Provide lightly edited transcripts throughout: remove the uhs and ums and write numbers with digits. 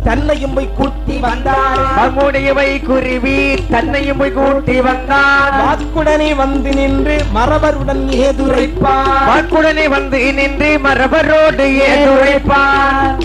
தன்னையும் போய் கூட்டி வந்தார். மம்முடையவை குருவி தன்னையும் போய் கூட்டி வந்தான். வாக்குடனே வந்து நின்று மரபருடன் ஏதுரைப்பான். வாக்குடனே வந்து நின்று மரபரோடு ஏதுரைப்பான்.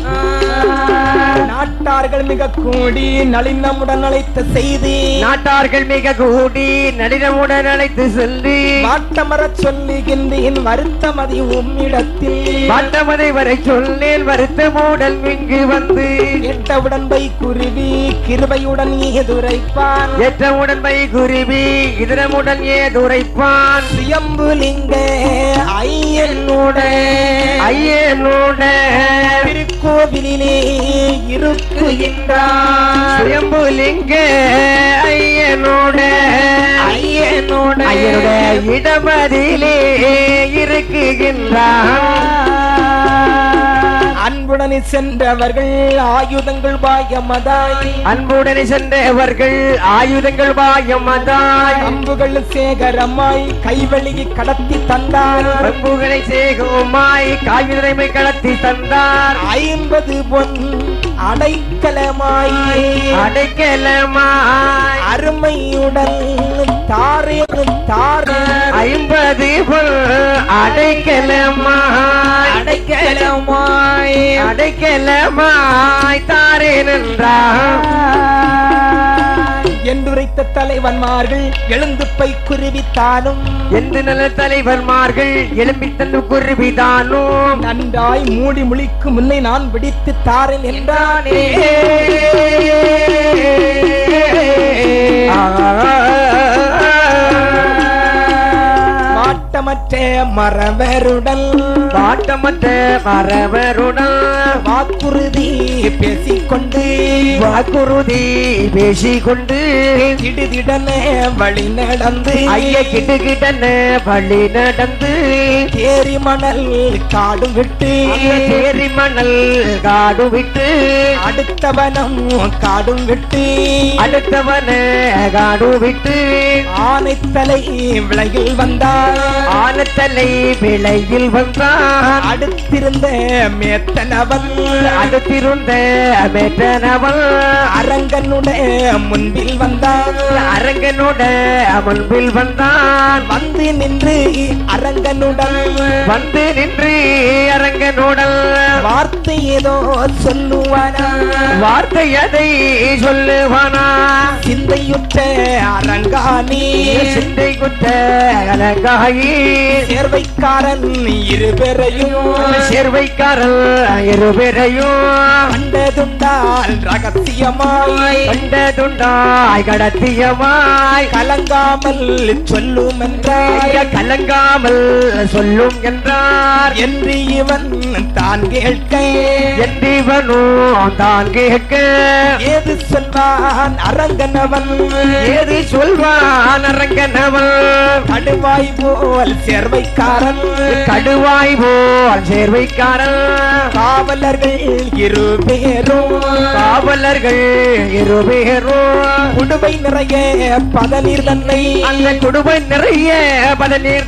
நாட்டார்கள் மிக கூடி நளினமுடன் அழைத்த செய்தி. நாட்டார்கள் மிக கூடி நளினமுடன் அழைத்து சென்று வாட்டமர சொல்லுகின்றேன் வருத்தமதி உம்மிடத்தில். வாட்டமதை வரை சொன்னேன் வருத்தமுடன் இங்கு வந்து எட்டவுடன் பை குருவி கிருபையுடன் ஏதுரைப்பான். ஏற்றவுடன் பை குருவி இதரமுடன் ஏதுரைப்பான். சுயம்புலிங்க ஐயனோட திருக்கோவிலிலே இருக்குகின்றான். சுயம்புலிங்க ஐயனோட இடமதிலே இருக்குகின்றான். அன்புடனே சென்றவர்கள் ஆயுதங்கள் பாயமதாய். அன்புடனே சென்றவர்கள் ஆயுதங்கள் பாயமதாய். அம்புகள் சேகரமாய் கைவெளியை கடத்தி தந்தார். அம்புகளை சேகமாய் காயுதமை கடத்தி தந்தார். 50 பொன் அடைக்கலமாய் அருமையுடன் தாரே 50 பொன் அடைக்கலமாய் தாரே நின்றான் என்றுரைத்த தலைவன்மார்கள் எழுந்து பை குருவித்தானும். என்று நல்ல தலைவன்மார்கள் எழும்பி தந்து குருவிதானும். நன்றாய் மூடி முழிக்கும் முன்னை நான் பிடித்து தாரேன் என்றானே. வாட்டமற்ற மரவருடன் வாக்குறுதி பேசிக்கொண்டு திடுதிடன வழி நடந்து வழி நடந்து தேரி மணல் காடும் விட்டு அடுத்தவனம் காடும் விட்டு ஆனைத்தலை விலையில் வந்தார். அடுத்திருந்த மேத்தனவன் அரங்கனுடைய முன்பில் வந்தான். வந்து நின்று அரங்கனுடன் வார்த்தை ஏதோ சொல்லுவானா. சிந்தையுற்ற அரங்கானி சேர்வைக்காரன் இருவரையும் கண்டதுண்டால் ரகசியமாய் கடத்தியமாய் கலங்காமல் சொல்லும் என்றார் என்று இவன் தான் கேட்க ஏது சொல்வான் அரங்கனவன் கடுவாய் போல் சேர்வைக்காரன் காவலர்கள் இருபேரும் குடுவை நிறைய பதநீர்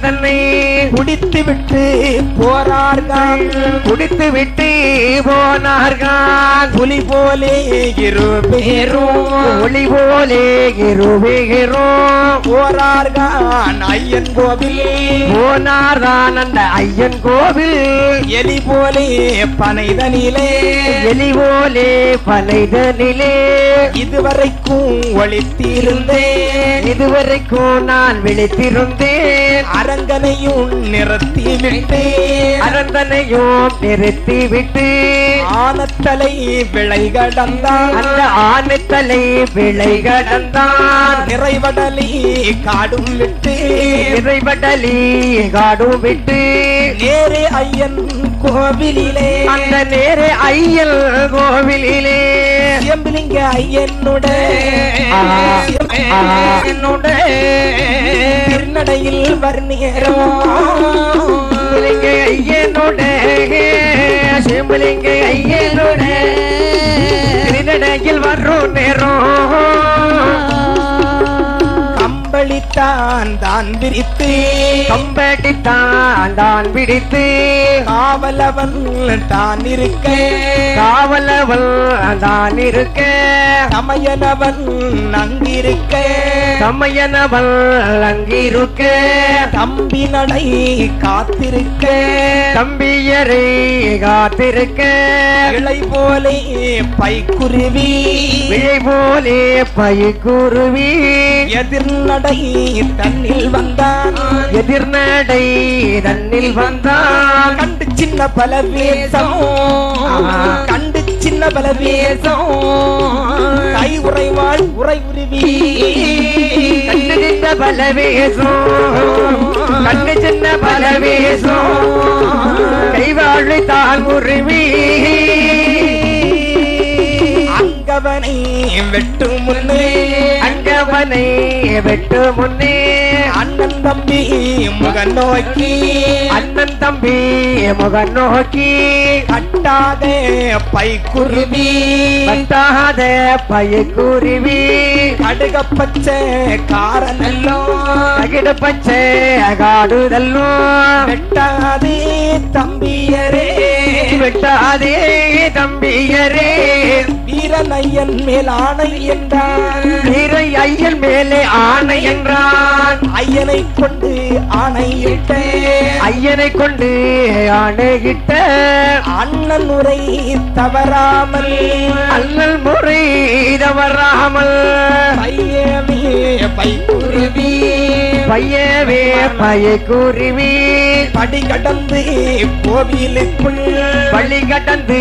தன்னை குடித்து விட்டு போனார்கள் புலி போலே இருபேரும் போனார்கான் ஐயன் கோவில் எலி போலே பனைதனிலே இதுவரைக்கும் நான் விழித்திருந்தேன். அரங்கனையும் நிறுத்திவிட்டு ஆனத்தலை விளை கடந்தான். நிறைவடலி காடும் விட்டு நேரே ஐயன் கோவிலிலே சியம்பலிங்க திருநடையில் வர்ணியரும் திருநடையில் வரும் நேரம் கம்பளித்த கம்படித்தான் தான் விரித்து கம்படித்தான் தான் பிடித்து காவலவன் தான் இருக்க காவலவன் தான் இருக்க சமையனவன் அங்கிருக்க சமையனவன் அங்கிருக்க தம்பி நடை காத்திருக்க தம்பியரை காத்திருக்க இலை போலே பைக்குருவி விழை போலே பைக்குருவி எதிர்நடை தன்னில் வந்தான் எதிர்நடை தன்னில் வந்தான் கண்டு சின்ன பல வேஷம் கண்டு சின்ன பல வேஷம் கை உறைவாள் உரை உருவி கண்டு சின்ன பல வேஷம் கண்டு சின்ன பல வேஷம் கைவாழை தான் உருவி அங்கவனை வெட்டு முன்னே அங்கவனை வெட்டு முன்னே அண்ணன் தம்பி முகன் நோக்கி அண்ணன் தம்பி முகன் நோக்கி கட்டாத பைக்குருவி கட்டாத பைக்குருவி கடுக பச்சை காரணல்லோ தகிடு பச்சை காடுதல்லோ வெட்டாதே தம்பியரே வெட்டாதே தம்பியரே வீரனையன் மேல் ஆணை என்றான் வீரை ஐயன் மேலே ஆணை என்றான் ஐயனை கொண்டு ஆணையிட்ட ஐயனை கொண்டு ஆணையிட்ட அண்ணன் உரை தவறாமல் அண்ணல் முறை தவறாமல் பையவே பைக்குருவி பையவே பைக்குருவி படி கடந்து கோவிலுக்குள் பள்ளி கடந்து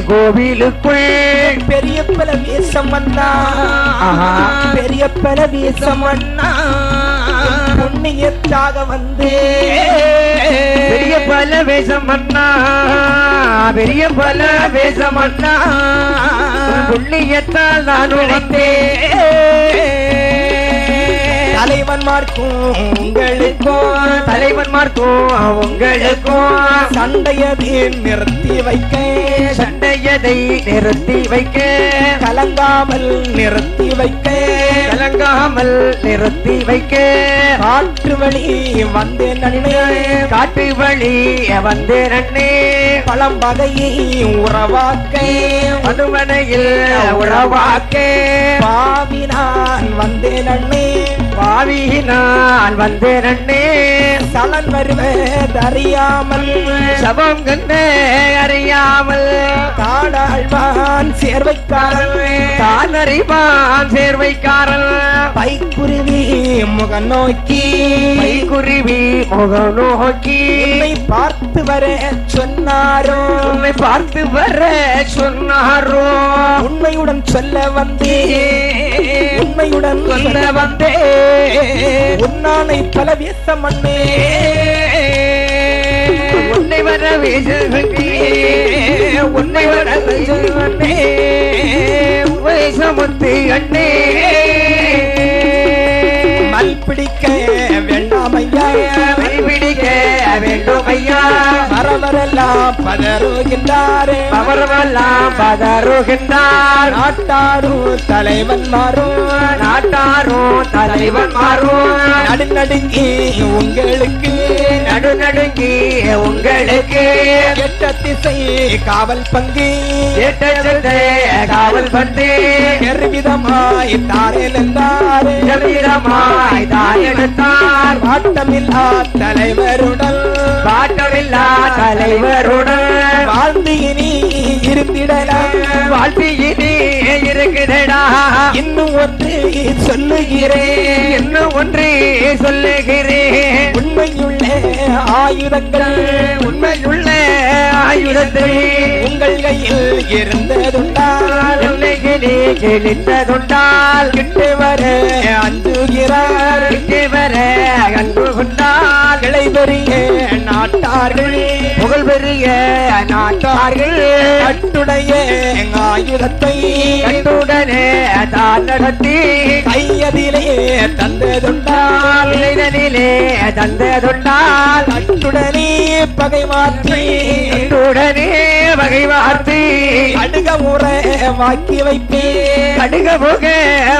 கோவிலுக்குள் பெரிய பல வேஷம் அண்ணா பெரிய பல வேஷம் அண்ணா புண்ணியத்தாக வந்து பெரிய பல வேஷம் அண்ணா பெரிய பல வேஷம் அண்ணா புண்ணியத்தால் நான் உழைத்தேன் தலைவன்மார்க்கும் உங்களுக்கும் தலைவன்மார்க்கும் உங்களுக்கும் சண்டையதை நிறுத்தி வைக்க சண்டையதை நிறுத்தி வைக்க கலங்காமல் நிறுத்தி வைக்க கலங்காமல் நிறுத்தி வைக்க காற்று வழி வந்தே நன்னே காட்டு வழி வந்தே நன்னே பழம் வகையை உறவாக்க மதுமனையில் உறவாக்க பாவினான் வந்தே நன்னே பாவி நான் வந்தே நன்னே சலன் வருவதறியாமல் சபம் கண்டு அறியாமல் காடாழ்வான் சேர்வைக்காரன் தான் அறிவான் சேர்வைக்காரன் பைக்குருவி முகம் நோக்கி பைக்குருவி முகம் நோக்கி உன்னை பார்த்து வர சொன்னாரோ உன்னை பார்த்து வர சொன்னாரோ உண்மையுடன் சொல்ல வந்தே உண்மையுடன் சொல்ல வந்தே உன்னானை பல வீச மண்ணே உன்னை வர வீசுவனே உன்னை வர வீசுவனே சமுத்து அண்ணே மல் பிடிக்க வேண்டாம் ஐயா மை பிடிக்க வேண்டும் ஐயா வரவரெல்லாம் பதறுகின்றாரே அவரெல்லாம் பதறுகின்றார் நாட்டாரும் தலைவன் மாறும் நாட்டாரும் தலைவன் மாறும் நடுநடுங்கி உங்களுக்கு நடுநடுங்கி உங்களுக்கு எட்ட திசை காவல் பங்கு எட்ட காவல் பந்து எருவிதமாய் தாரேல் என்றாரே எவ்விதமாய் தாயெடுத்தார் பாட்டமில்லா தலைவருடன் பாட்டமில்லா தலைவருடன் வாழ்ந்து இனி இருந்திடலாம் வாழ்த்தியினே இருக்குதடா இன்னும் ஒன்று சொல்லுகிறேன் இன்னும் ஒன்றே சொல்லுகிறேன் உண்மையுள்ள ஆயுதங்கள் உண்மையுள்ள ஆயுதத்தை உங்கள் கையில் இருந்ததுண்டால் எல்லைகளே கிழித்ததுண்டால் கிட்டு வர அஞ்சுகிறார் கிட்டு வர கண்டு கொண்டால் கிளை பெரிய நாட்டார்கள் புகழ் பெரிய நாட்டார்கள் கட்டுடைய ஆயுதத்தை கட்டுடனே தான் நடத்தி கையதிலே தந்ததுண்டால் இளைஞனிலே தந்ததுண்டால் கட்டுடனே பகை மாற்றி கட்டுடனே வகை வார்த்தி அடுக முறை வாக்கி வைப்பேன் கடுக புக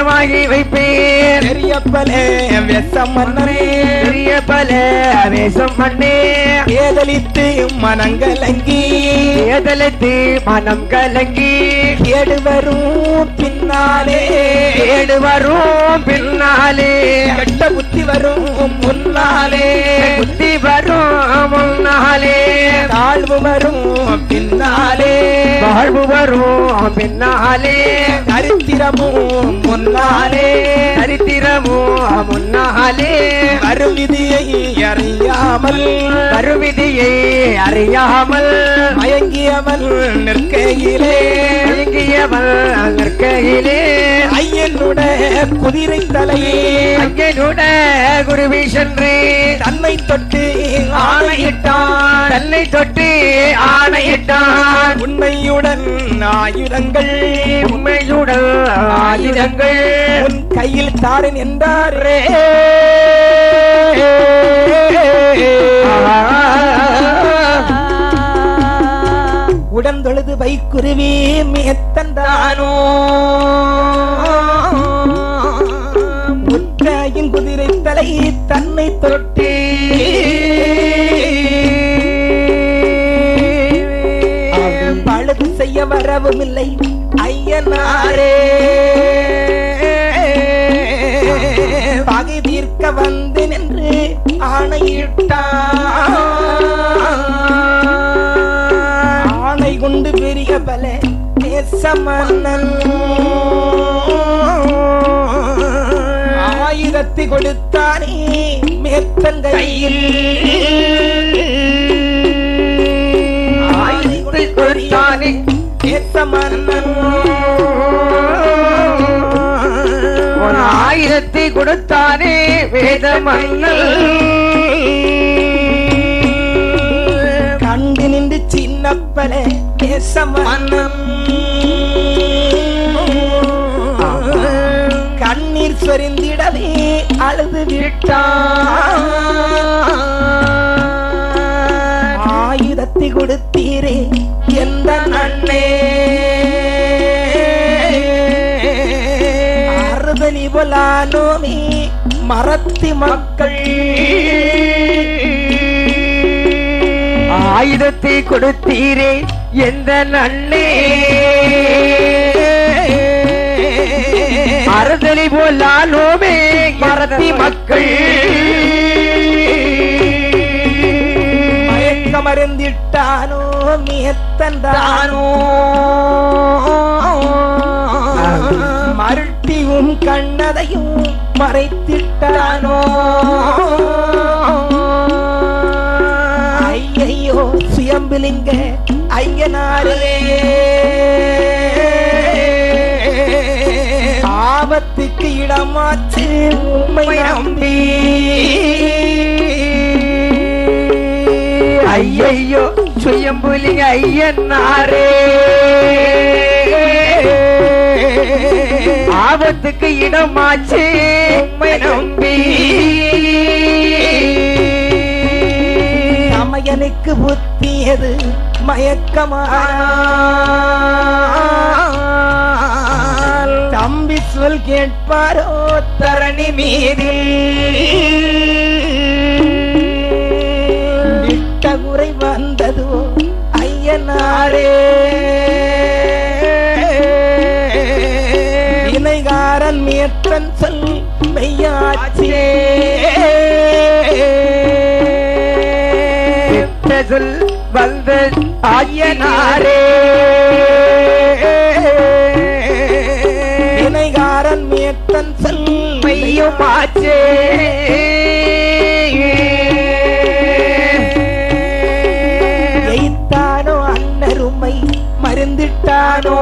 வாங்கி வைப்பேன் பெரியப்பலே வெசம் மன்னனே பெரிய பல வேஷம் மண்ணே ஏதலித்து மனங்கலங்கி ஏதலத்து மனம் கலங்கி கேடு வரும் பின்னாலே ஏடு வரும் பின்னாலே கெட்ட புத்தி வரும் முன்னாலே புத்தி வரும் முன்னாலே தாழ்வு வரும் பின்னாலே வாழ்வு வரும் பின்னாலே சரித்திரமும் முன்னாலே சரித்திரமும் முன்னாலே அருவிதியை அறியாமல் கருவிதியை அறியாமல் மயங்கியவன் நிற்கையிலே மயங்கியவள் நிற்கையிலே ஐயனுடைய குதிரை தலையே ஐயனுட குருவி சென்று தன்னை தொட்டு ஆணையிட்டான் தன்னை தொட்டு ஆணையிட்டான் உண்மையுடன் ஆயுதங்கள் உண்மையுடன் ஆயுதங்கள் உன் கையில் தாரன் என்றாரே உடன் தொழுது வைக்குருவி மேத்தந்தானோ முற்றாயின் குதிரை தலை தன்னை தொட்டு பழுது செய்ய வரவும் இல்லை ஐயனாரே பகை தீர்க்க வந்து நின்று ஆணையிட்டான் ஆணை கொண்டு பெரிய பல தேச மன்னன் ஆயுதத்தை கொடுத்தானே மேத்தன் கையில் ஆயுதத்தை கொடுத்தானே தேச மன்னன் ஆயுதத்தை கொடுத்தானே வேத மன்னன் கண்டு நின்று சின்னப்பல தேச மன்னன் கண்ணீர் சொரிந்திடவே அழுது விட்டான் ஆயுதத்தை கொடுத்தீரே எந்த நன்னே அறுதலி போலானோமே மரத்தி மக்கள் ஆயுதத்தை கொடுத்தீரே எந்த நன்னே அறுதலி போலானோமே மரத்தி மக்கள் மயக்கமருந்திட்டானோ மேத்தந்தானோ மருட்டியும் கண்ணதையும் மறைத்திட்டானோ ஐயையோ சுயம்பிலிங்க ஐயனாரே ஆபத்துக்கு இடமாச்சு உண்மை நம்பி ஐயையோ சுயம்புலிங்க ஐயனாரே ஆபத்துக்கு இடமாச்சு உண்மை நம்பி சமயனுக்கு புத்தியது மயக்கமான தம்பி சொல் கேட்பாரோ தரணி மீதில் விட்ட குறை வந்ததோ ஐயனாரே வினைகாரன் மேற்றன் சொல் மெய்யாச்சே சொல் வந்த ஐயனாரே வினைகாரன் மேற்றன் சொல் மெய்யும் ஆச்சே எய்த்தானோ அன்னருமை மருந்திட்டானோ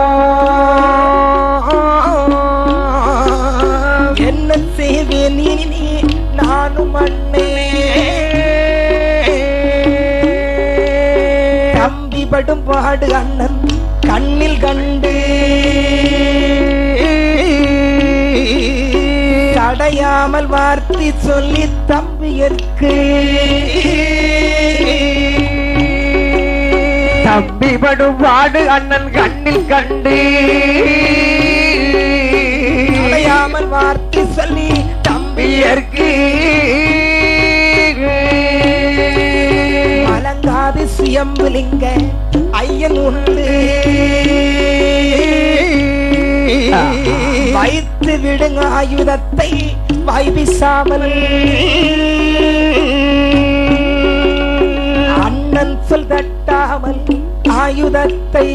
என்ன செய்வேன் இனி நானும் அண்ணே படும் பாடு அண்ணன் கண்ணில் கண்டு தடையாமல் வார்த்தை சொல்லி தம்பியற்கு தம்பி படும் பாடு அண்ணன் கண்ணில் கண்டு தடையாமல் வார்த்தை சொல்லி தம்பியற்கு அலங்காது சுயம்புலிங்க ஐயன் உண்டு வைத்து விடுங்க ஆயுதத்தை வாய்விசாமல் அண்ணன் சொல் தட்டாமல் ஆயுதத்தை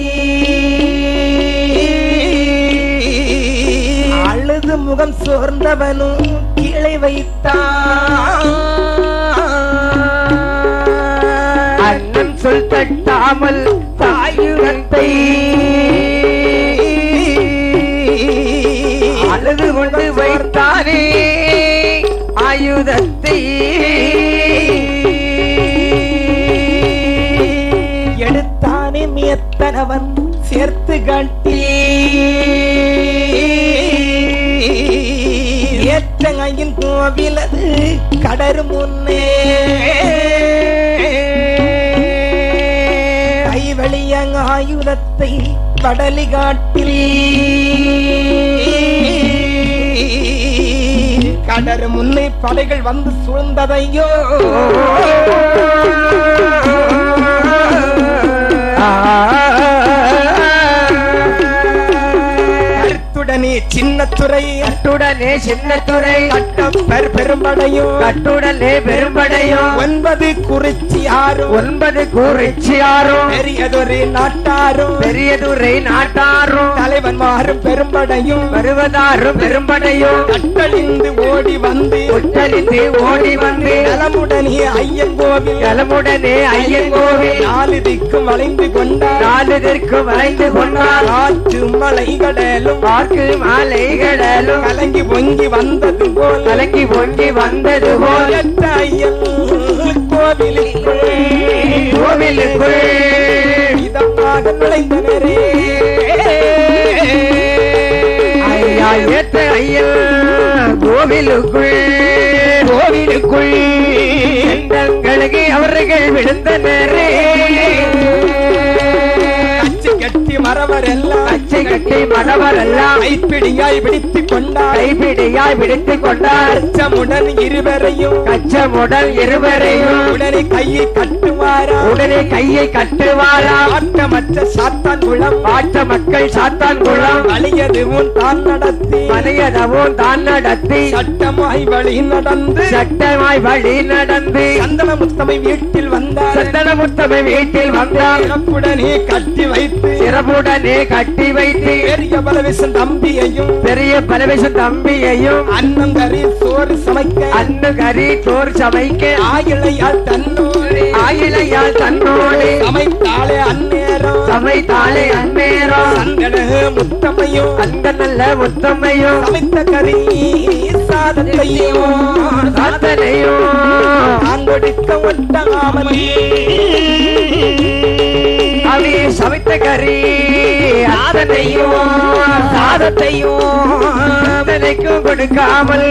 அழுது முகம் சோர்ந்தவனும் கீழே வைத்தான் அண்ணன் சொல் தட்டாமல் ஆயுதத்தை அழுது கொண்டு வைத்தானே ஆயுதத்தை எடுத்தானே மியத்தனவன் சேர்த்து கட்டி ஏற்றங்கையின் கோவிலது கடறு முன்னே கைவழியங் ஆயுதத்தை கடலி காட்டில் கடறு முன்னே படைகள் வந்து சூழ்ந்ததையோ கட்டுடனே சின்னத்துறை கட்டுடனே சின்னத்துறை கட்டப்பர் பெரும்படையும் கட்டுடனே பெரும்படையும் 9 குறிச்சியாரும் 9 குறிச்சியாரும் பெரியதொரு நாட்டாரும் பெரியதுரை நாட்டாரும் தலைவன்மாரும் பெரும்படையும் வருவதாரும் பெரும்படையும் கட்டழிந்து ஓடி வந்து ஒட்டலித்து ஓடி வந்து நலமுடனே ஐயன் கோவில் நலமுடனே ஐயன் கோவில் 4 திக்கும் வளைந்து கொண்டார் 4 திக்கும் வளைந்து கொண்டார் காற்று மலை கடலும் பார்க்கு மாலை கடலும் கலங்கி பொங்கி வந்தது போல் கலங்கி பொங்கி வந்தது போல் ஐயன் கோவிலுக்குள் கோவிலுக்குள் இதமாக நுழைந்தனரே ஐயா ஏத்த ஐயன் கோவிலுக்குள் கோவிலுக்குள் செந்தங்களுக்கு அவர்கள் விழுந்தனரே கட்டி மறவரெல்லாம் அச்சை கட்டி மடவரெல்லாம் கைப்பிடியாய் பிடித்துக் கொண்டார் கைப்பிடியாய் பிடித்துக் கொண்டார் கச்சமுடன் இருவரையும் கச்சமுடன் இருவரையும் உடனே கையை கட்டுவாரா உடனே கையை கட்டுவாரா ஆட்டமற்ற சாத்தான் குளம் பாட்ட மக்கள் சாத்தான் குளம் வலியதுவும் தான் நடத்தி மலையதவும் தான் நடத்தி சட்டமாய் வழி நடந்து சட்டமாய் வழி நடந்து சந்தன முத்தமை வீட்டில் வந்தார் சந்தனமுத்தமை வீட்டில் வந்தார் சிறப்புடனே கட்டி வைத்து சிறப்புடனே கட்டி வைத்து பெரிய பலவிசன் தம்பியையும் பெரிய பலவிசம் தம்பியையும் அன்னம் கறி சோறு சமைக்க அன்னு கறி சோறு சமைக்க ஆயிழையால் தன்னோடு ஆயிழையால் தன்னோடு சமைத்தாளே அந்நேரம் சமைத்தாலே அந்நேரம் சந்தன முத்தமையும் அந்த நல்ல முத்தம்மையும் சமைத்த கறி சாதத்தையும் சாத்தனையும் நான் கொடுக்க ஒட்டாமல் அவை சமைத்த கறி அத்தனையும் சாதத்தையும் அத்தனைக்கும் கொடுக்காமல்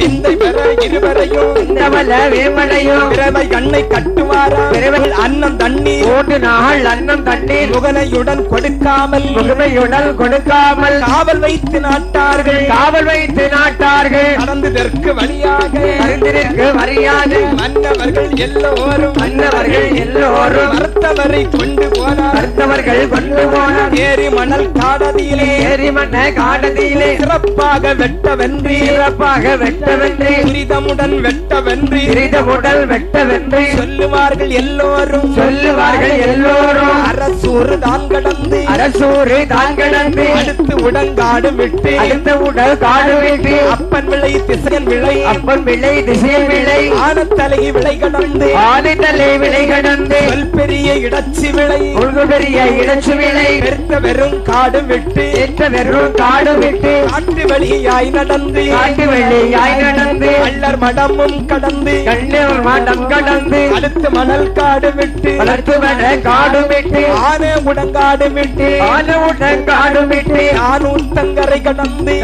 விந்தை பெற இருவரையும் இந்தவல்ல வேமடையும் பிறவை கண்ணை கட்டுவாரா பிறவை அன்னம் தண்ணீர் ஓட்டு நாள் அன்னம் தண்ணீர் முகனையுடன் கொடுக்காமல் முகமையுடன் கொடுக்காமல் காவல் வைத்து நாட்டார்கள் காவல் வைத்து நாட்டார்கள் கடந்து தெற்கு வழியாக அறிந்திருக்கு வரியாது மன்னவர்கள் எல்லோரும் மன்னவர்கள் எல்லோரும் மறுத்தவரை கொண்டு போனார் மறுத்தவர்கள் கொண்டு போனார் ஏரி மணல் காடதியிலே ஏரி மண்ண காடதியிலே சிறப்பாக வெட்டவென்றி சிறப்பாக வெட்டவென்று துரிதமுடன் வெட்டவென்றி சிறிதமுடல் வெட்டவென்று சொல்லுவார்கள் எல்லோரும் சொல்லுவார்கள் எல்லோரும் அரசூறு தான் கடந்து அரசூறு தான் கடந்து அடுத்து உடங்காடு விட்டு அடுத்த உடல் காடு விட்டு அப்பன் விளை திசையன் விளை அப்பன் விளை திசையன் விளை ஆனத்தலை விளை கடந்து ஆதித்தலை விளை கடந்து சொல் பெரிய இடச்சி விளை உள்கு பெரிய இடச்சு விளை பெருத்த வெறும் காடு விட்டு ஏற்ற வெறும் காடு விட்டு காட்டு வழியாய் நடந்து காட்டு வெள்ளியாய் நடந்து கள்ளர் மடமும் கடந்து கண்ணூர் மாடம் கடந்து அடுத்து மணல் காடு விட்டு வளர்த்து வன காடு விட்டு ஆன உடங்காடு விட்டு ஆனவுடங்காடு விட்டு ஆனூத்தங்கரை கடந்து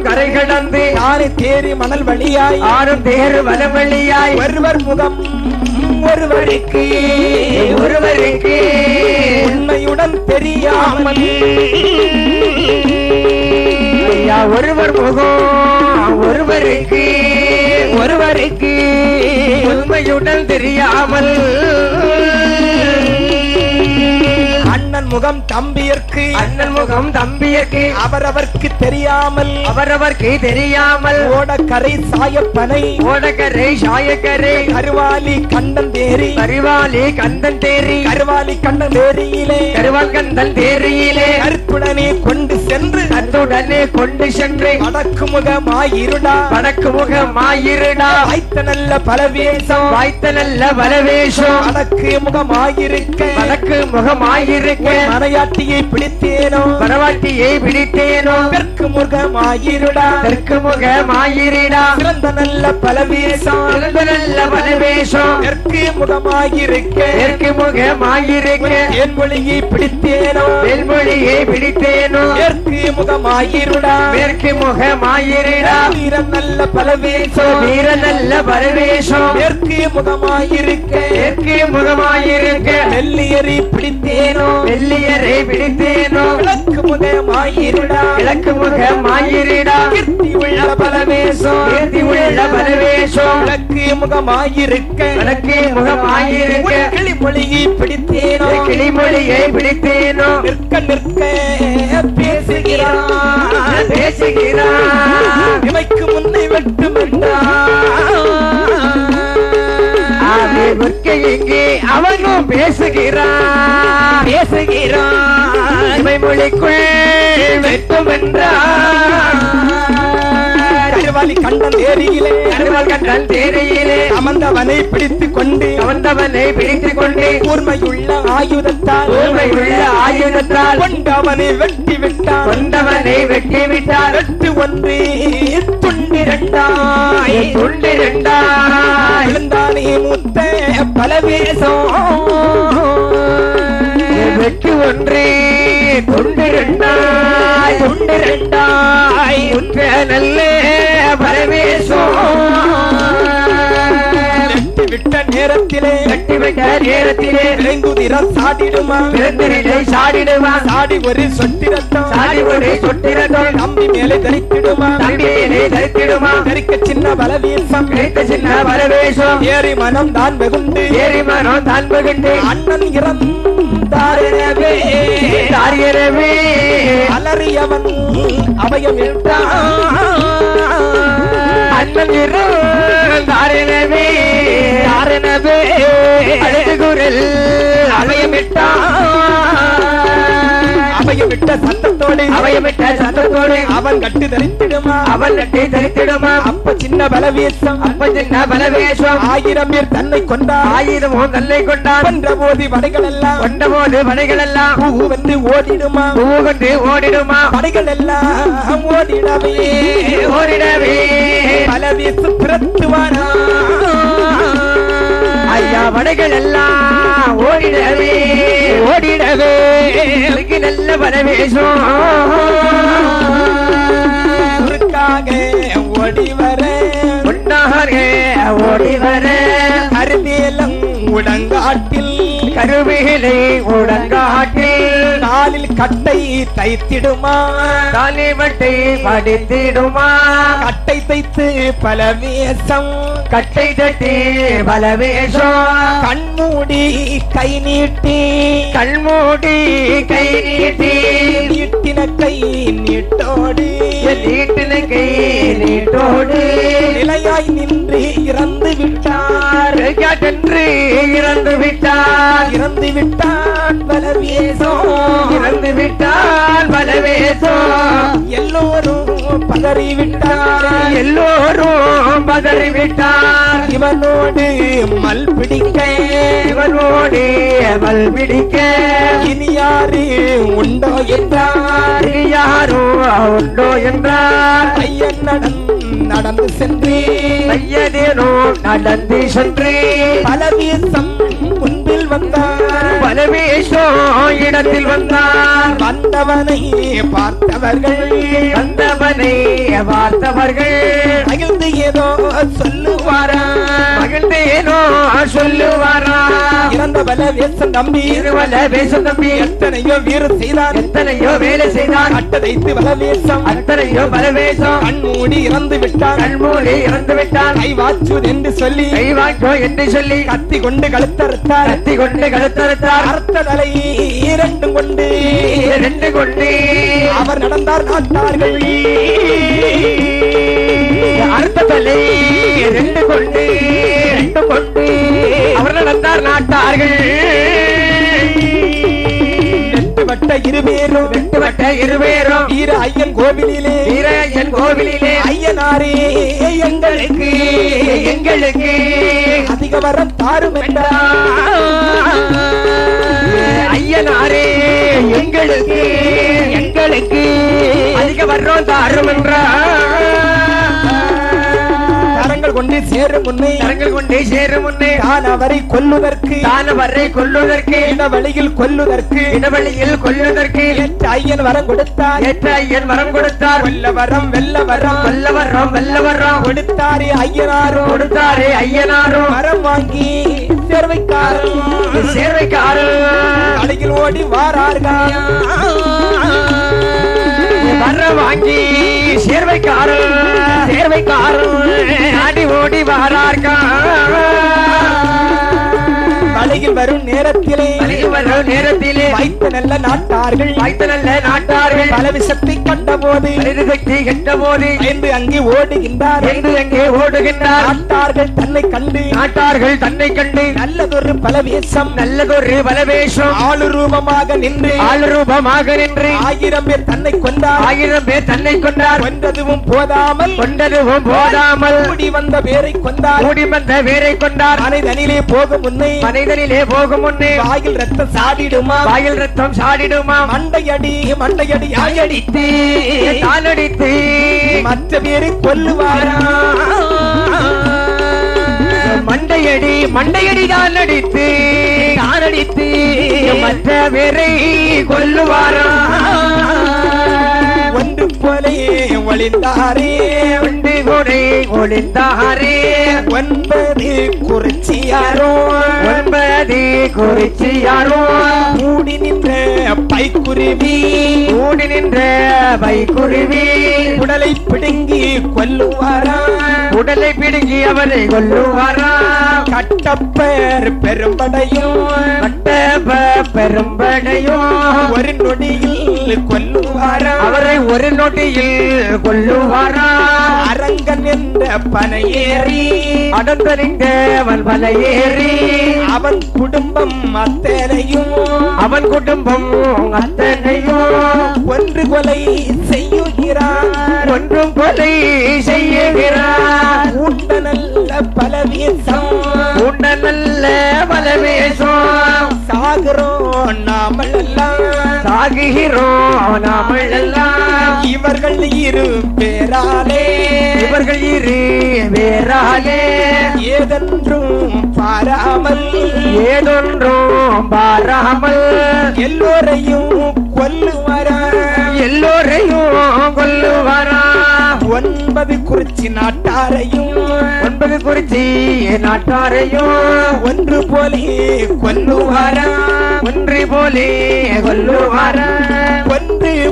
கரை கடந்து யானை தேறி மணல் வழியாய் ஆறும் தேறு வனவழியாய் ஒருவர் முகம் ஒருவருக்கு உண்மையுடன் தெரியாமல் ஐயா ஒருவர் முகம் ஒருவருக்கு உண்மையுடன் தெரியாமல் அண்ணன் முகம் தம்பியர்க்கு அவரவர்க்கு தெரியாமல் ஓடக்கரை சாயப்பனை கருவாலி கண்டன் தேரி கருவால் தேரியிலே கருத்துடனே கொண்டு சென்று வடக்கு முகமாயிருடா வாய்த்த நல்ல பலவேஷம் வடக்கு முகமாயிருக்க மனையாட்டியை பிடித்தேனோ தெற்கு முகமாயிருடா சிறந்த நல்ல பலவேஷம் தெற்கு முகமாயிருக்க தேன்மொழியை பிடித்தேனோ தெற்கு முகமாயிருடா வீரன் நல்ல பலவேஷம் தெற்கு முகமாயிருக்க வெள்ளியரை பிடித்தேனோ கிழக்கு முகமாயிருடா கீர்த்தி உள்ள பலவேஷம் கிழக்கு முகமாயிருக்க கிளிமொழியை பிடித்தேனோ நிற்க பேசுகிறான் இமைக்கு முன்னை இங்கே அவனும் பேசுகிறான் இமை மொழிக்குள் வெட்டும் என்றான் கருவாலி கண்டன் தேரியிலே அமர்ந்தவனை பிடித்துக் கொண்டு கூர்மையுள்ள ஆயுதத்தால் கொண்டவனை வெட்டி விட்டான் வெட்டு ஒன்று துண்டிரண்டாய் விழுந்தானே மூத்த பலவேஷம் வெட்டு ஒன்று தொண்டிரண்டாய் நல்ல பரவேசம் விட்ட நேரத்திலே விரைந்துதிரம் சாடிடுமா சாடி ஒரு சொட்டிரத்தம் நம்பி மேலே தரித்திடுமா தரிக்க சின்ன பலவேஷம் ஏறி மனம் தான் வெகுண்டு அண்ணன் இறந்தாரவே அலறியவன் அபயம் அண்ணன் இறந்தாரவே அழகுரல் அபயமிட்ட சத்தத்தோடு அவன் கட்டு தரித்திடுமா அப்ப சின்ன பலவேஷம் 1000 பேர் தன்னை கொண்டான் கொன்ற போது படைகள் எல்லாம் பூவென்று ஓடிடுமா படைகள் எல்லாம் ஓடிடவே பலவேஷம் பிறத்துவானா ஐயா படைகள் எல்லாம் ஓடிடவே நல்ல பரவேஷம் ஓடி வர கருவேலம் கருவேலை உடங்காட்டில் காலில் கட்டை தைத்திடுமா தலைவட்டை படித்திடுமா கட்டை தைத்து பலவேஷம் கட்டை தட்டி பலவேஷம் கண்மூடி கை நீட்டி நீட்டின கை நீட்டோடு நிலையாய் நின்று இறந்து விட்டான் பலவேஷம் எல்லோரும் பதறிவிட்டார் இவனோடு மல் பிடிக்க இனி யாரு உண்டோ என்றார் ஐயன் நடந்து சென்று நானோ நடந்து சென்று பலவேசம் முன்பில் வந்தார் பலவேஷம் இடத்தில் வந்தார் வந்தவனை பார்த்தவர்கள் வந்தவனை பார்த்தவர்கள் மகிழ்ந்து ஏதோ சொல்லுவாரா மகிழ்ந்து ஏனோ சொல்லுவாரா இறந்த பலவேசம் நம்பி பலவேஷம் தம்பி எத்தனையோ வீறு செய்தார் எத்தனையோ வேலை செய்தார் அட்டதைத்து பலவேசம் அத்தனையோ பலவேஷம் கண்மூடி இறந்து விட்டார் கண்மூடி இறந்து விட்டார் கைவாச்சூர் என்று சொல்லி கைவாக்கோ என்று சொல்லி கத்தி கொண்டு கழுத்தறுத்தார் கத்தி கொண்டு கழுத்தறுத்தார் அர்த்த தலை இரண்டும் கொண்டு ரெண்டு கொண்டு அவர் நடந்தார் நாட்டார்கள் அர்த்த தலை ரெண்டு கொண்டு அவர் நடந்தார் நாட்டார்கள் வெட்டுவட்ட இருவேரும் வீர ஐயன் கோவிலிலே ஐயனாரே எங்களுக்கு அதிக வரம் தாரும் ஐயனாரே எங்களுக்கு அதிக வர்றோம் தாரும் கரங்கள் கொண்டு சேரும் முன்னே தான் அவரை கொல்லுவதற்கு இடவழியில் கொல்லுவதற்கு ஏற்ற ஐயன் வரம் கொடுத்தார் வெல்ல வரம் கொடுத்தாரே ஐயனாரும் வரம் வாங்கி சேர்வைக்காரர் அழகில் ஓடி வாரார்கள் வர வாங்கி சேர்வைக்காரர் ஆடி ஓடி வாரார்கள் அழகில் வரும் நேரத்திலே வைத்த நல்ல நாட்டார்கள் பல விஷத்தை கண்ட போது என்று அங்கே ஓடுகின்றார் நாட்டார்கள் தன்னை கண்டு நல்லதொரு பலவேஷம் ஆளு ரூபமாக நின்று 1000 பேர் தன்னை கொண்டார் கொன்றதுவும் போதாமல் கூடி வந்த பேரை கொண்டார் மனைதனிலே போகும் முன்னே வாயில் ரத்தம் சாடிடுமா மண்டையடி ஆயடித்து மற்ற பேரை கொல்லுவாரா மண்டையடி தான் அடித்து மற்ற பேரை கொல்லுவாரா ஒன்று போலே ஒளிந்தாரே 9 குறிச்சியாரோ மூடி நின்ற பைக்குருவி உடலை பிடுங்கி கொல்லுவாரா அவரை கொல்லுவாரா கட்டப்பேர் பெரும்படையும் ஒரு நொடியில் கொல்லுவாரா அவரை ஒரு நொடியில் கொல்லுவாரா அரங்கன் என்ற பனையேறி அடந்தறிந்தவன் பலையேறி அவன் குடும்பம் அத்தனையும் ஒன்று கொலை செய்யுகிறார் உண்ட நல்ல பலவேசம் சாகுகிறோம் நாமெல்லாம் இவர்கள் இரு பேராலே ஏதென்றும் பாராமல் எல்லோரையும் கொல்லுவாரா 9 குறிச்சி நாட்டாரையும் ஒன்று போலே கொல்லுவாரா ஒன்று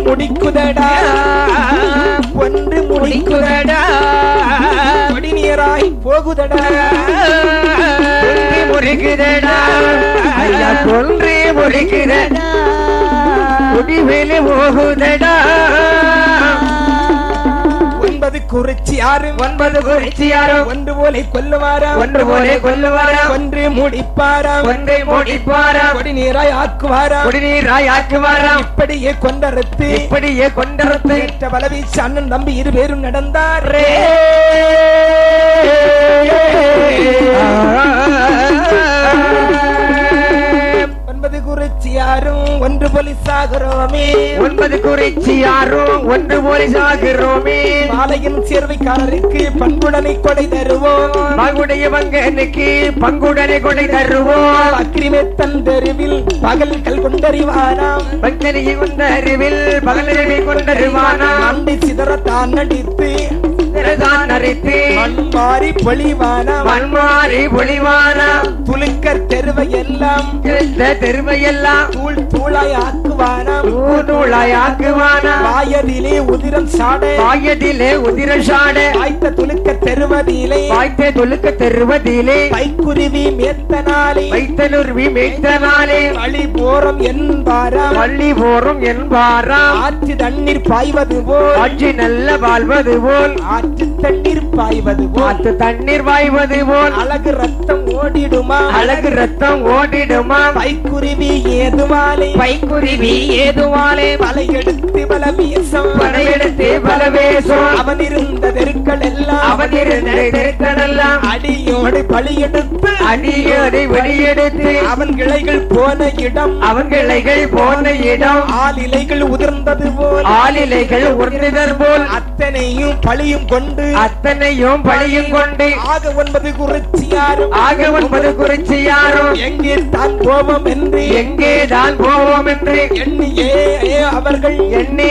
முடிக்குதடா கொடிநீராய் போகுதடா குடிவேலி போகுதடா 9 குறிச்சியாரு ஒன்று போலே கொல்லுவாரா ஒன்று முடிப்பாரா கொடிநீராய் ஆக்குவாரா இப்படியே கொண்டறுத்து ஏற்ற பலவீச்சு அண்ணன் தம்பி 2 பேரும் நடந்தாரே குறிச்சியாரும் ஒன்று போலீஸாகிறோமே 9 குறிச்சி யாரும் ஒன்று போலீஸாகிறோமே மாலையின் சேர்வைக்காரருக்கு பண்புடனை கொடை தருவோம் மகுடைய பங்கனுக்கு பங்குடனை கொடை தருவோம் அக்கிரிமேத்தன் தெருவில் பகல்கள் கொண்டறிவானாம் பக்தரிகை கொண்ட அறிவில் பகலறிவை கொண்டறிவானாம் அண்டை சிதறத்தான் நடித்து தான் அரைத்து மண்மாறி பொழிவானாம் மண்மாறி பொழிவானாம் துலுக்கர் தெருவையெல்லாம் தெருவையெல்லாம் தூள் தூளாய் ஆக்குவானாம் தூளாய் ஆக்குவானாம் வாயதிலே உதிரம் சாட வாயதிலே உதிரம் சாட வாய்த்த துலுக்க தெருவதிலே வாய்த்த துலுக்க தெருவதிலே கைக்குருவி மேத்தனாலே வைத்தனுர்வி மேய்த்தனாலே வழி போறம் என்பாராம் பள்ளி போரும் என்பாராம் ஆற்று தண்ணீர் பாய்வது போல் ஆட்சி நல்ல வாழ்வது போல் ஆற்று தண்ணீர் பாய்வது போல் ஆற்று தண்ணீர் வாய்வது போல் அழகு ரத்தம் ஓடிடுமா அழகு ரத்தம் ஓடிடுமா பைக்குருவி ஏதுவாலே பைக்குருவி ஏதுவாலே பலையெடுத்து பல வீசம் படையெடுத்து பல வேஷம் அவன் இருந்த தெருக்கள் எல்லாம் அவன் இருந்த தெருக்களெல்லாம் அடியோடு பழியெடுத்து அடியோடு வெளியெடுத்து அவன் கிளைகள் போன இடம் அவன் கிளைகள் போன இடம் ஆலிலைகள் உதிர்ந்தது போல் ஆலிலைகள் உருந்ததர் போல் அத்தனையும் பழியும் கொண்டு அத்தனையும் பழியும் கொண்டு ஆக 9 குறிச்சியாரும் ஆக 9 குறிச்சி யாரும் எங்கே தான் போவோம் என்று எங்கேதான் போவோம் என்று எண்ணியே அவர்கள் எண்ணி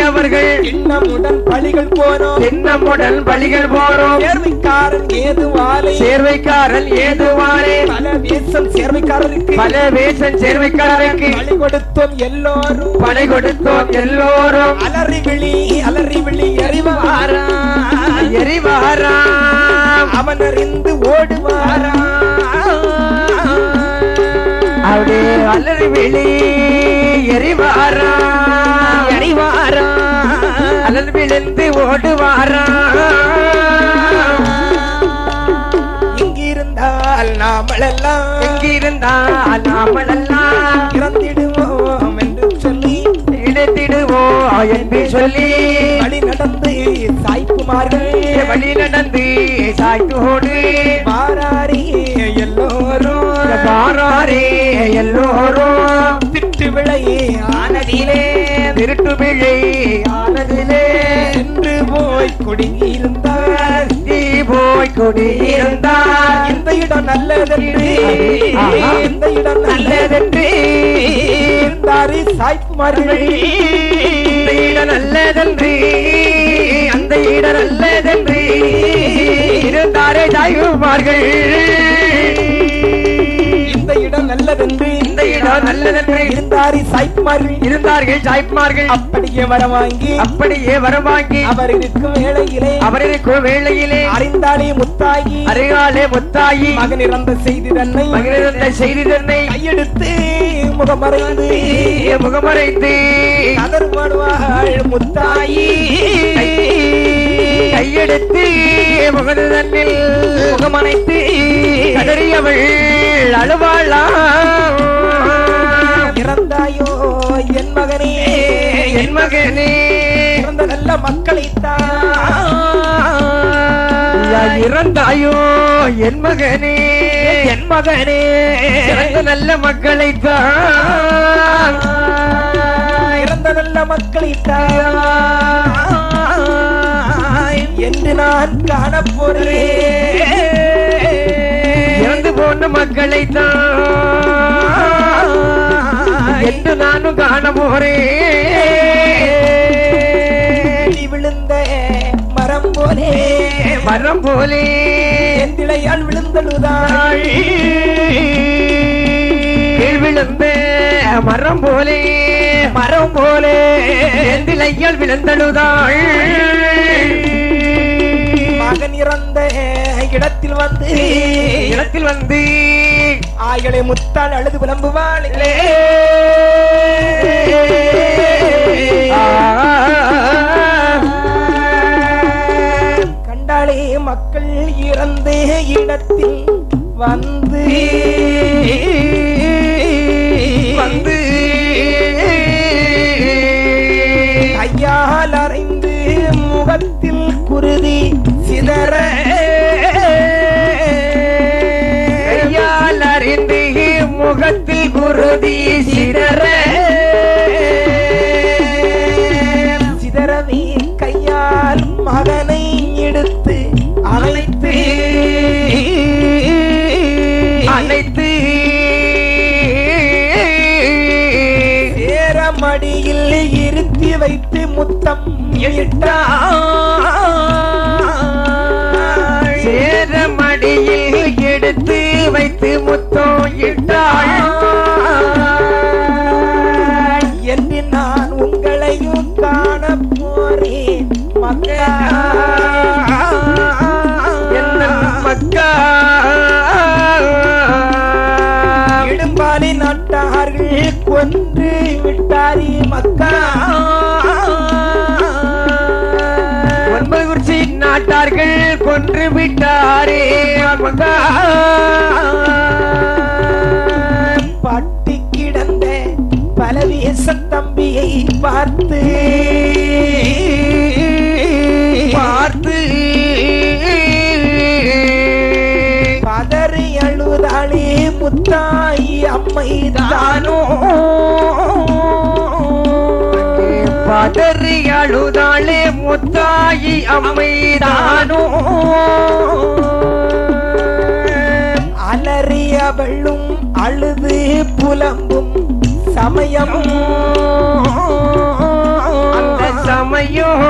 அவர்கள் எண்ணமுடன் பழிகள் போனோம் சின்னமுடன் பலிகள் போறோம் சேர்வைக்காரன் ஏதுவாலே சேர்வைக்காரன் ஏதுவாரே பல வேஷம் சேர்வைக்காரருக்கு பல வேஷம் சேர்வைக்காரருக்கு பழி கொடுத்தோம் எல்லோரும் படை கொடுத்தோம் எல்லோரும் அலறி விழி எறிவாரா எரிவாராம் அவன் அறிந்து ஓடுவாரா அப்படியே அலறி விழி எரிவாராம் அலறி விழுந்து ஓடுவாராம் இங்கிருந்தால் நாமளெல்லாம் எங்கிருந்தால் நாமளெல்லாம் இறந்திடுவோம் என்று சொல்லி இணைத்திடுவோம் என்று சொல்லி வழி நடந்து சாய்க்குமார்கள் வழி நடந்து சாய்த்தோடு மாறாரே எல்லோரும் பாராரே எல்லோரும் திட்டு விளையே ஆனதிலே திருட்டு பிழை ஆனதிலே சென்று போய் குடியிருந்தார் போய் குடியிருந்தார் இந்த இடம் நல்லதென்று இந்த இடம் நல்லதென்று இருந்தாரு சாய்க்குமார்கள் இந்த இடம் நல்லதென்று அந்த இடம் நல்லதென்று இருந்தாரே சாய்குமார்கள் இந்த இடம் நல்லதென்று இந்த இடம் நல்லதென்று இருந்தாரு சாய்க்குமார்கள் இருந்தார்கள் சாய்க்குமார்கள் அப்படியே வர வாங்கி அவர் இருக்கும் வேளையிலே அறிந்தாலே முத்தாகி அருகாலே முத்தாயி மகன் இறந்த செய்தி தன்னை கையெடுத்து முகமறைந்து கதறுவாள் முத்தாயி கையெடுத்து முகது தன்னில் முகமனைத்து கதறியவள் அழுவாளா இறந்தாயோ என் மகனே இறந்த நல்ல மக்களைத்தான் இறந்தாயோ என் மகனே இறந்த நல்ல மக்களைத்தான் இறந்த நல்ல மக்களைத்தான் என்று நான் காணப்போறேன் இறந்து போன மக்களைத்தான் என்று நானும் காண போறேன் விழுந்த மரம் போலே எந்திழையால் விழுந்தழுதாள் விழுந்த மரம் போலே எந்திழையால் விழுந்தழுதாள் மகன் இறந்த இடத்தில் வந்து ஆய்களை முத்தால் அழுது புலம்புவாளே கண்டாளே மக்கள் இறந்த இடத்தில் வந்து கையால் அறைந்து முகத்தில் குருதி சிதற கையால் அறிந்து முகத்தில் குருதி சிதற அனைத்து சேரமடியில் இருத்தி வைத்து முத்தம் இட்டாள். சேரமடியில் எடுத்து வைத்து முத்தம் இட்டாள். என்று நான் உங்களையும் காண போறேன் மக்கா. என்ன மக்கா இடும்பாலி நாட்டார்கள் கொன்று விட்டாரி மக்கா. ஒன்பது நாட்டார்கள் கொன்று விட்டாரே மக்கா. பட்டி கிடந்த பலவேச தம்பியை பார்த்து பதறி அழுதாளே முத்தாயி அம்மை தானோ. பதறி அழுதாளே முத்தாயி அம்மை தானோ. அலறியவளும் அழுது புலம்பும் சமயம் அந்த சமயம்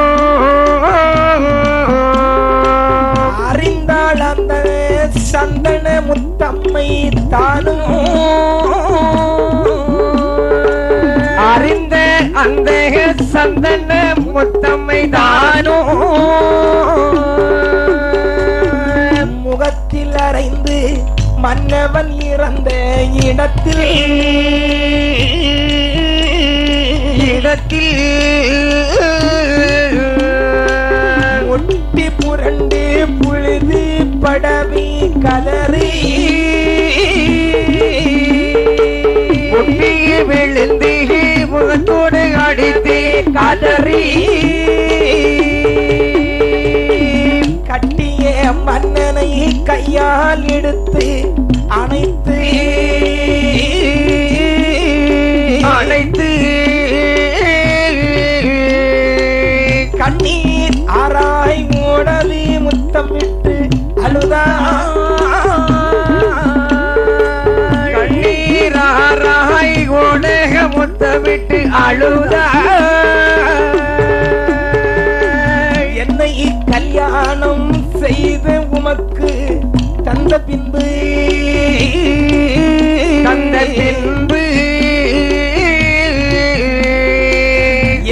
அறிந்தாள் அந்த சந்தன முத்தம்மை தானும். அறிந்த அந்த சந்தன முத்தம்மை தானோ. முகத்தில் அறைந்து மன்னவன் இறந்த இடத்தில் ஒட்டி புரண்டு புழுது படவி கதறி ஒட்டி விழுந்து முகத்தோடு அடித்து கதறி கட்டிய மன்னனை கையால் எடுத்து அணைத்து கண்ணீர் ஆராய் ஓடவி முத்தமிட்டு அழுதா. கண்ணீராராய் ஓடக முத்தமிட்டு அழுதா. என்னை கல்யாணம் செய்த உமக்கு தந்த பின்பு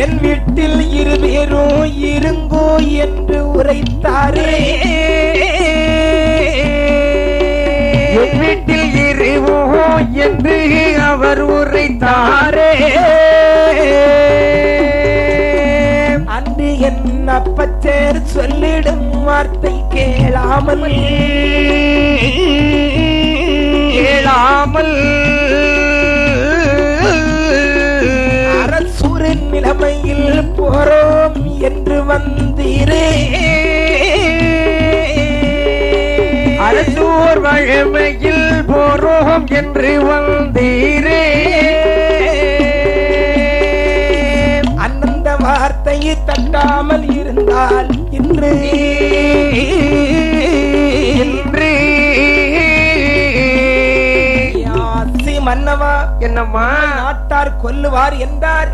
என் வீட்டில் இருவேரும் இருங்கோ என்று உரைத்தாரே. என் வீட்டில் இருவோம் என்று அவர் உரைத்தாரே. அன்று என் அப்பச்சேர் சொல்லிடும் வார்த்தை கேளாமல் அரசூரின் நிலைமையில் போறோம் என்று வந்தீரே. அரசூர் வழமையில் போறோம் என்று வந்தீரே. அந்தந்த வார்த்தையை தட்டாமல் இருந்தால் இன்று யாசி மன்னவா என்னம்மா நாட்டார் கொல்லுவார் என்றார்.